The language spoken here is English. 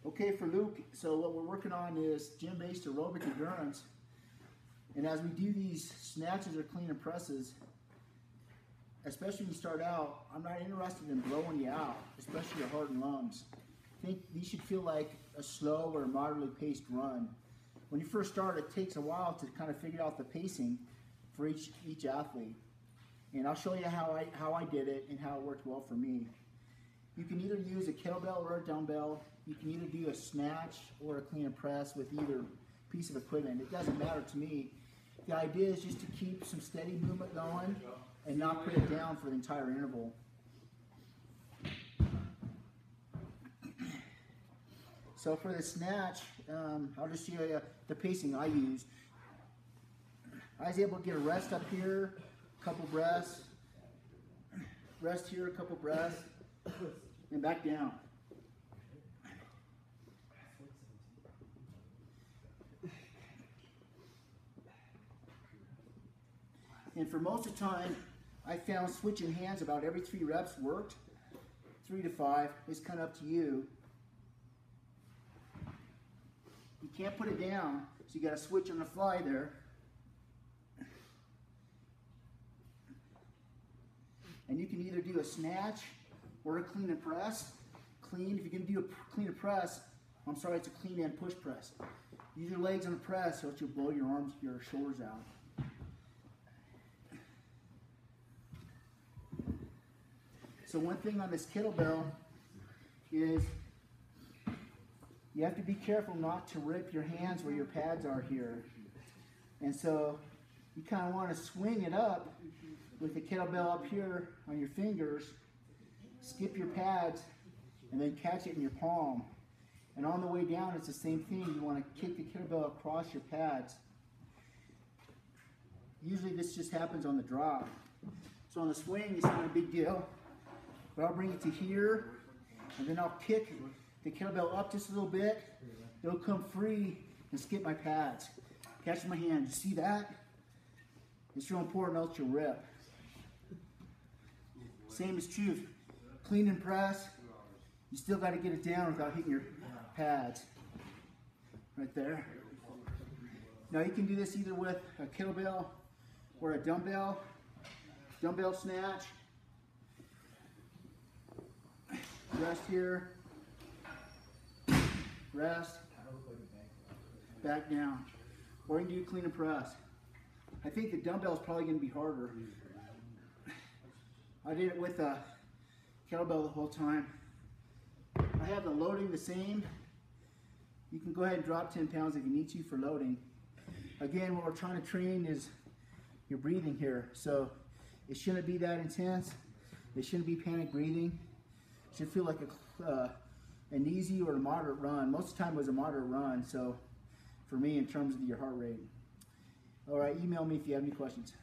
Okay, for Luke, so what we're working on is gym-based aerobic endurance. And as we do these snatches or clean and presses, especially when you start out, I'm not interested in blowing you out, especially your heart and lungs. I think these should feel like a slow or moderately paced run. When you first start, it takes a while to kind of figure out the pacing for each athlete. And I'll show you how I did it and how it worked well for me. You can either use a kettlebell or a dumbbell. You can either do a snatch or a clean and press with either piece of equipment. It doesn't matter to me. The idea is just to keep some steady movement going and not put it down for the entire interval. So for the snatch, I'll just show you the pacing I used. I was able to get a rest up here, a couple breaths, rest here, a couple breaths, and back down. And for most of the time, I found switching hands about every 3 reps worked. 3 to 5 is kind of up to you. You can't put it down, so you got to switch on the fly there. And you can either do a snatch or a clean and press. Clean, if you're going to do a clean and press, I'm sorry, it's a clean and push press. Use your legs on the press so that you'll blow your arms, your shoulders out. So one thing on this kettlebell is you have to be careful not to rip your hands where your pads are here. And so you kind of want to swing it up with the kettlebell up here on your fingers, skip your pads, and then catch it in your palm. And on the way down, it's the same thing. You want to kick the kettlebell across your pads. Usually this just happens on the drop. So on the swing, it's not a big deal. But I'll bring it to here, and then I'll kick the kettlebell up just a little bit. It'll come free and skip my pads. Catch my hand. You see that? It's real important else you'll rip. Same is true. Clean and press. You still got to get it down without hitting your pads. Right there. Now you can do this either with a kettlebell or a dumbbell. Dumbbell snatch. Rest here. Rest. Back down. Or you can do clean and press. I think the dumbbell is probably going to be harder. I did it with a kettlebell the whole time. I have the loading the same. You can go ahead and drop 10 pounds if you need to for loading. Again, what we're trying to train is your breathing here. So it shouldn't be that intense. It shouldn't be panic breathing. It should feel like an easy or a moderate run. Most of the time it was a moderate run, so for me in terms of your heart rate. All right, email me if you have any questions.